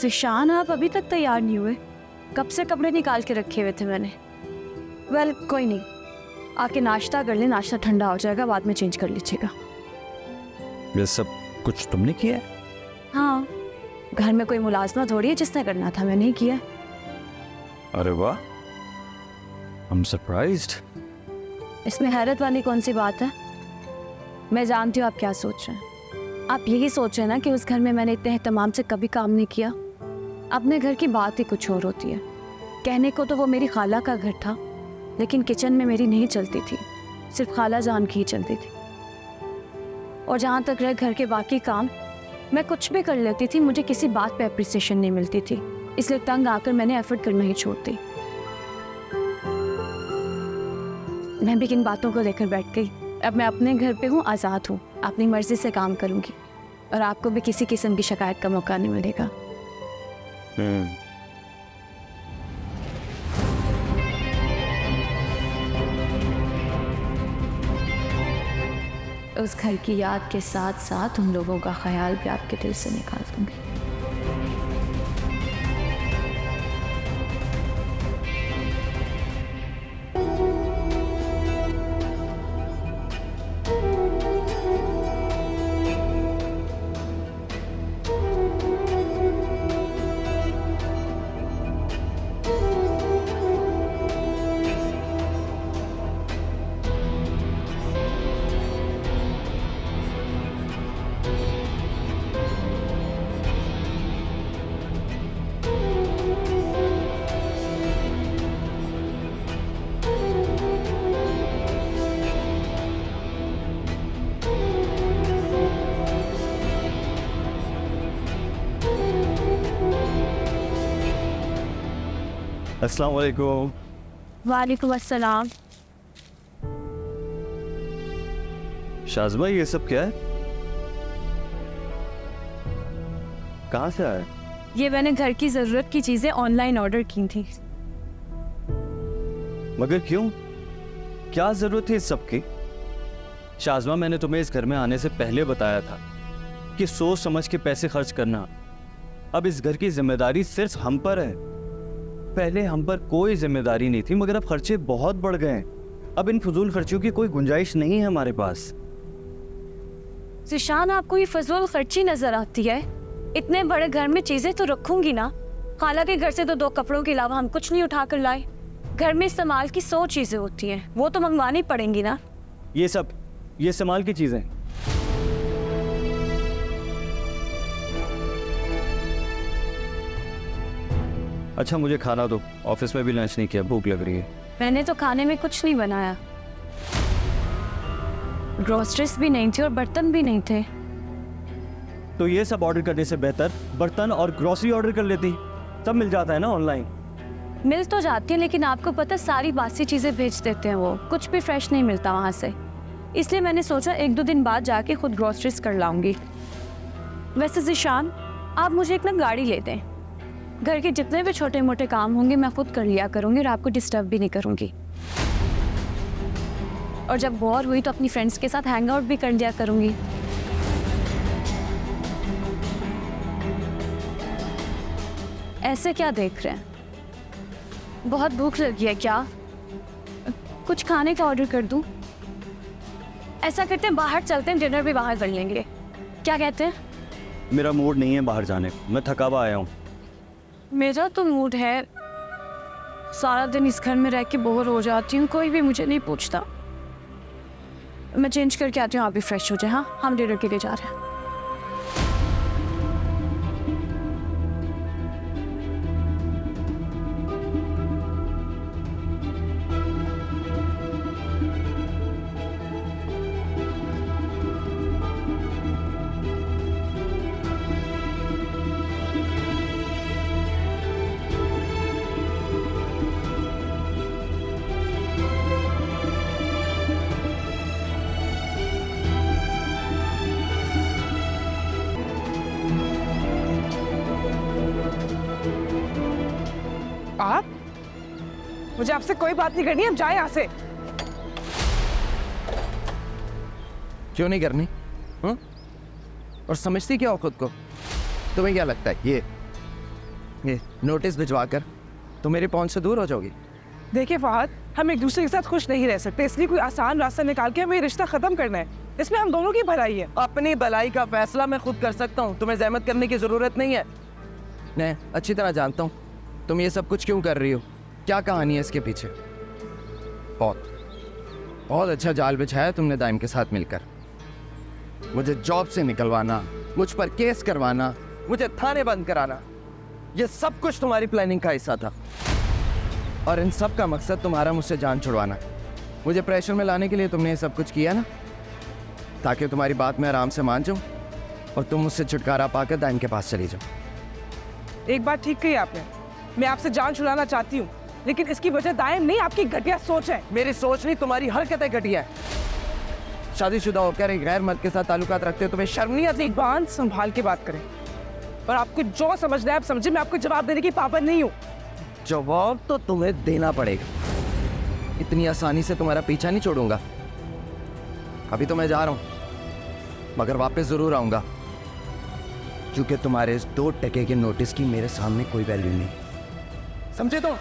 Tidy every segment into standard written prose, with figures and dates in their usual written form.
ज़िशान, आप अभी तक तैयार नहीं हुए? कब से कपड़े निकाल के रखे हुए थे मैंने। वेल कोई नहीं, आके नाश्ता कर ले, नाश्ता ठंडा हो जाएगा, बाद में चेंज कर लीजिएगा। ये सब कुछ तुमने किया है? हाँ, घर में कोई मुलाजमा थोड़ी है जिसने करना था, मैंने ही किया। अरे वाह, आई एम सरप्राइज्ड। इसमें हैरत वाली कौन सी बात है? मैं जानती हूँ आप क्या सोच रहे हैं। आप यही सोच रहे हैं ना कि उस घर में मैंने इतने एहतमाम से कभी काम नहीं किया। अपने घर की बात ही कुछ और होती है। कहने को तो वो मेरी खाला का घर था, लेकिन किचन में मेरी नहीं चलती थी, सिर्फ खाला जान की ही चलती थी। और जहाँ तक रहे घर के बाकी काम, मैं कुछ भी कर लेती थी, मुझे किसी बात पे अप्रिसिएशन नहीं मिलती थी, इसलिए तंग आकर मैंने एफर्ट करना ही छोड़ दी। मैं भी किन बातों को लेकर बैठ गई। अब मैं अपने घर पे हूँ, आज़ाद हूँ, अपनी मर्जी से काम करूँगी और आपको भी किसी किस्म की शिकायत का मौका नहीं मिलेगा। उस घर की याद के साथ साथ उन लोगों का ख्याल भी आपके दिल से निकाल दूंगी। अस्सलाम वालेकुम। वालेकुम अस्सलाम। शाज़मा, ये सब क्या है? कहाँ से आया? ये मैंने घर की ज़रूरत की चीज़ें ऑनलाइन ऑर्डर की थी। मगर क्यों? क्या जरूरत थी इस सब की? शाज़मा, मैंने तुम्हें इस घर में आने से पहले बताया था कि सोच समझ के पैसे खर्च करना। अब इस घर की जिम्मेदारी सिर्फ हम पर है। पहले हम पर कोई जिम्मेदारी नहीं थी, मगर अब खर्चे बहुत बढ़ गए हैं। अब इन फजूल खर्चों की कोई गुंजाइश नहीं है हमारे पास। ज़िशान, आपको ये फजूल खर्ची नजर आती है? इतने बड़े घर में चीजें तो रखूंगी ना। खाला के घर से तो 2 कपड़ों के अलावा हम कुछ नहीं उठा कर लाए। घर में इस्तेमाल की 100 चीजें होती हैं, वो तो मंगवानी पड़ेंगी ना। ये इस्तेमाल की चीजें। अच्छा, मुझे खाना दो, ऑफिस में भी लंच नहीं किया, भूख लग रही है। मैंने तो खाने में कुछ नहीं बनाया। ग्रोसरीज भी नहीं थी और बर्तन भी नहीं थे। तो ये सब ऑर्डर करने से बेहतर बर्तन और ग्रोसरी ऑर्डर कर लेती, सब मिल जाता है ना ऑनलाइन। मिल तो जाती है, लेकिन आपको पता, सारी बासी चीजें भेज देते हैं वो, कुछ भी फ्रेश नहीं मिलता वहां से। इसलिए मैंने सोचा 1-2 दिन बाद जाके खुद ग्रोसरीज कर लाऊंगी। वैसे ज़िशान, आप मुझे एक ना गाड़ी ले दें। घर के जितने भी छोटे मोटे काम होंगे मैं खुद कर लिया करूंगी और आपको डिस्टर्ब भी नहीं करूंगी। और जब बोर हुई तो अपनी फ्रेंड्स के साथ हैंग आउट भी कर लिया करूंगी। ऐसे क्या देख रहे हैं? बहुत भूख लगी है क्या? कुछ खाने का ऑर्डर कर दूं? ऐसा करते हैं, बाहर चलते हैं, डिनर भी बाहर कर लेंगे, क्या कहते हैं? मेरा मूड नहीं है बाहर जाने को, मैं थका हुआ आया हूँ। मेरा तो मूड है, सारा दिन इस घर में रह के बोर हो जाती हूँ, कोई भी मुझे नहीं पूछता। मैं चेंज करके आती हूँ, आप भी फ्रेश हो जाए। हाँ, हम डिनर के लिए जा रहे हैं। आप? मुझे आपसे कोई बात नहीं करनी, अब जाए यहाँ से। क्यों नहीं करनी? और समझती क्या हो खुद को? तुम्हें क्या लगता है ये नोटिस भिजवा कर तुम मेरी पहुंच से दूर हो जाओगी। देखिए फहद, हम एक दूसरे के साथ खुश नहीं रह सकते, इसलिए कोई आसान रास्ता निकाल के हमें ये रिश्ता खत्म करना है। इसमें हम दोनों की भलाई है। अपनी भलाई का फैसला मैं खुद कर सकता हूँ, तुम्हें जहमत करने की जरूरत नहीं है। मैं अच्छी तरह जानता हूँ तुम ये सब कुछ क्यों कर रही हो, क्या कहानी है इसके पीछे। बहुत बहुत अच्छा जाल बिछाया तुमने दाइम के साथ मिलकर। मुझे जॉब से निकलवाना, मुझ पर केस करवाना, मुझे थाने बंद कराना, ये सब कुछ तुम्हारी प्लानिंग का हिस्सा था। और इन सब का मकसद तुम्हारा मुझसे जान छुड़वाना। मुझे प्रेशर में लाने के लिए तुमने ये सब कुछ किया ना, ताकि तुम्हारी बात में आराम से मान जाऊं और तुम मुझसे छुटकारा पाकर दाइम के पास चली जाओ। एक बात ठीक कही आपने, मैं आपसे जान छुड़ाना चाहती हूँ, लेकिन इसकी वजह दाइम नहीं, आपकी घटिया सोच है। मेरी सोच नहीं, तुम्हारी हरकतें घटिया है। शादीशुदा होकर एक गैर मर्द के साथ ताल्लुकात रखते हो, तुम्हें शर्म नहीं आती? जुबान संभाल के बात करें, और आपको जो समझना है आप समझे, मैं आपको जवाब देने की पाबंद नहीं हूँ। जवाब तो तुम्हें देना पड़ेगा, इतनी आसानी से तुम्हारा पीछा नहीं छोड़ूंगा। अभी तो मैं जा रहा हूं, मगर वापस जरूर आऊंगा, क्योंकि तुम्हारे इस 2 टके के नोटिस की मेरे सामने कोई वैल्यू नहीं, समझे तुम?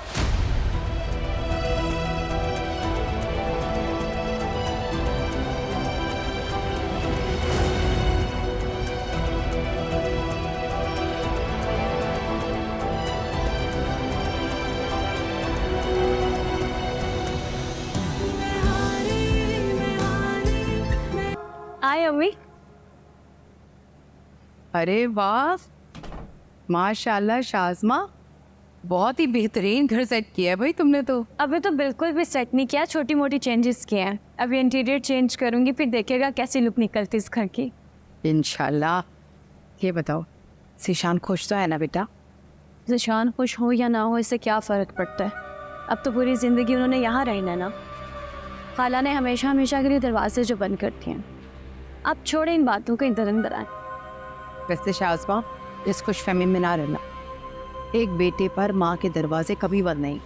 आए अम्मी। अरे वाह, माशाल्लाह शाज़मा, बहुत ही बेहतरीन घर सेट किया है भाई तुमने तो। अभी तो बिल्कुल भी सेट नहीं किया, छोटी मोटी चेंजेस किए हैं। अभी इंटीरियर चेंज करूंगी, फिर देखिएगा कैसी लुक निकलती इस घर की। इंशाल्लाह। ये बताओ, ज़ीशान खुश तो है ना बेटा? ज़ीशान खुश हो या ना हो, इससे क्या फ़र्क पड़ता है। अब तो पूरी ज़िंदगी उन्होंने यहाँ रहना है ना। खाला ने हमेशा हमेशा के लिए दरवाजे जो बंद करती हैं। आप छोड़े इन बातों को, इधर अंदर आए। वैसे शाज़मा, इस खुशफहमी में ना रहना, एक बेटे पर माँ के दरवाजे कभी बंद नहीं,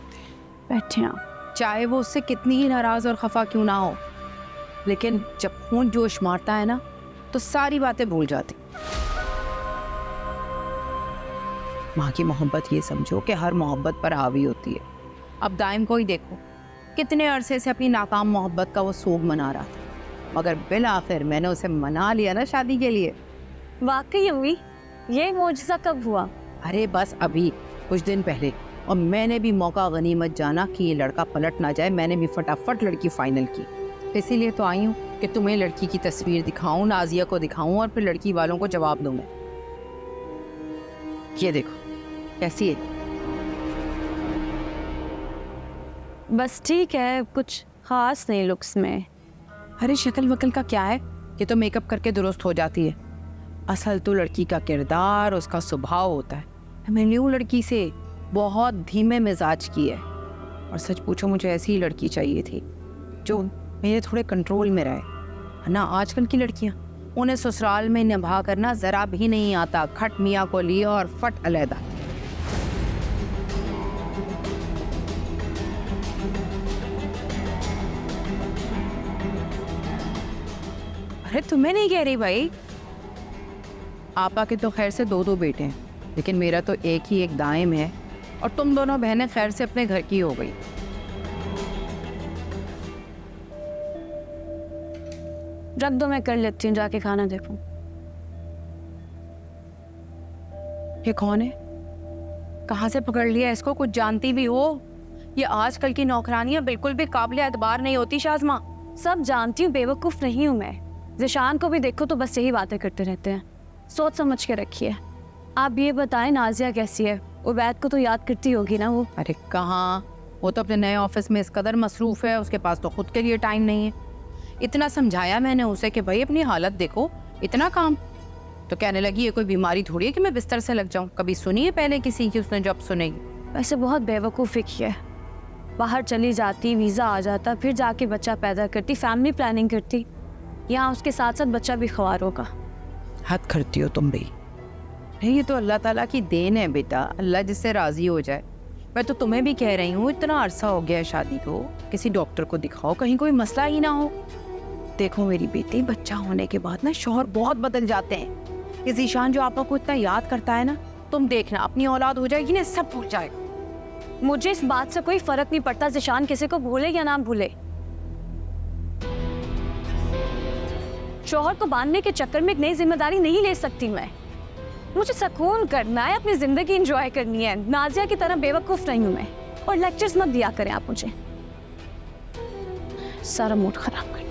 बैठे आप। चाहे वो उससे कितनी ही नाराज़ और खफा क्यों ना हो, लेकिन जब खून जोश मारता है ना, तो सारी बातें भूल जाती। माँ की मोहब्बत ये समझो कि हर मोहब्बत पर हावी होती है। अब दाइम को ही देखो, कितने अरसे से अपनी नाकाम मोहब्बत का वो सोग मना रहा था, मगर बिल आखिर मैंने उसे मना लिया ना शादी के लिए। वाकई अम्मी, ये मोजज़ा कब हुआ? अरे बस अभी कुछ दिन पहले, और मैंने भी मौका गनीमत जाना कि ये लड़का पलट ना जाए। मैंने भी फटाफट लड़की फाइनल की, इसीलिए तो आई हूँ कि तुम्हें लड़की की तस्वीर दिखाऊं, नाजिया को दिखाऊं, और फिर लड़की वालों को जवाब दूं मैं। ये देखो कैसी है। बस ठीक है, कुछ ख़ास नहीं लुक्स में। अरे शक्ल वकल का क्या है, ये तो मेकअप करके दुरुस्त हो जाती है। असल तो लड़की का किरदार, उसका स्वभाव होता है। मैं न्यू लड़की से बहुत धीमे मिजाज की है, और सच पूछो मुझे ऐसी ही लड़की चाहिए थी जो मेरे थोड़े कंट्रोल में रहे। ना आजकल की लड़कियां, उन्हें ससुराल में निभा करना ज़रा भी नहीं आता, खट मियाँ को लिया और फट अलहदा। अरे तुम्हें नहीं कह रही भाई, आपा के तो खैर से 2 बेटे हैं, लेकिन मेरा तो एक ही एक दाइम है, और तुम दोनों बहनें खैर से अपने घर की हो गई। रख दो, मैं कर लेती हूँ, जाके खाना देखूं। ये कौन है, कहाँ से पकड़ लिया इसको? कुछ जानती भी हो? ये आजकल की नौकरानियां बिल्कुल भी काबिल एतबार नहीं होती शाज़मा। सब जानती हूँ, बेवकूफ़ नहीं हूँ मैं। ज़ीशान को भी देखो तो बस यही बातें करते रहते हैं। सोच समझ के रखिए। आप ये बताएं, नाजिया कैसी है? उबैद को तो याद करती होगी ना वो? अरे कहाँ, वो तो अपने नए ऑफिस में इस कदर मसरूफ़ है, उसके पास तो खुद के लिए टाइम नहीं है। इतना समझाया मैंने उसे कि भाई अपनी हालत देखो, इतना काम, तो कहने लगी ये कोई बीमारी थोड़ी है कि मैं बिस्तर से लग जाऊं। कभी सुनी है पहले किसी की उसने जो अब सुनेगी? वैसे बहुत बेवकूफ़ी की है। बाहर चली जाती, वीज़ा आ जाता, फिर जाके बच्चा पैदा करती, फैमिली प्लानिंग करती। यहाँ उसके साथ साथ बच्चा भी ख्वार होगा। हद करती हो तुम भी। नहीं, ये तो अल्लाह ताला की देन है बेटा, अल्लाह जिससे राज़ी हो जाए। मैं तो तुम्हें भी कह रही हूँ, इतना अरसा हो गया है शादी को, किसी डॉक्टर को दिखाओ, कहीं कोई मसला ही ना हो। देखो मेरी बेटी, बच्चा होने के बाद ना शौहर बहुत बदल जाते हैं। ये ज़ीशान जो आपको इतना याद करता है ना, तुम देखना, अपनी औलाद हो जाएगी ना, सब भूल जाएगा। मुझे इस बात से कोई फर्क नहीं पड़ता ज़िशान किसी को भूले या ना भूले। शौहर को बांधने के चक्कर में एक नई जिम्मेदारी नहीं ले सकती मैं। मुझे सुकून करना है, अपनी जिंदगी एंजॉय करनी है। नाजिया की तरह बेवकूफ नहीं हूं मैं। और लेक्चर्स मत दिया करें आप मुझे, सारा मूड खराब कर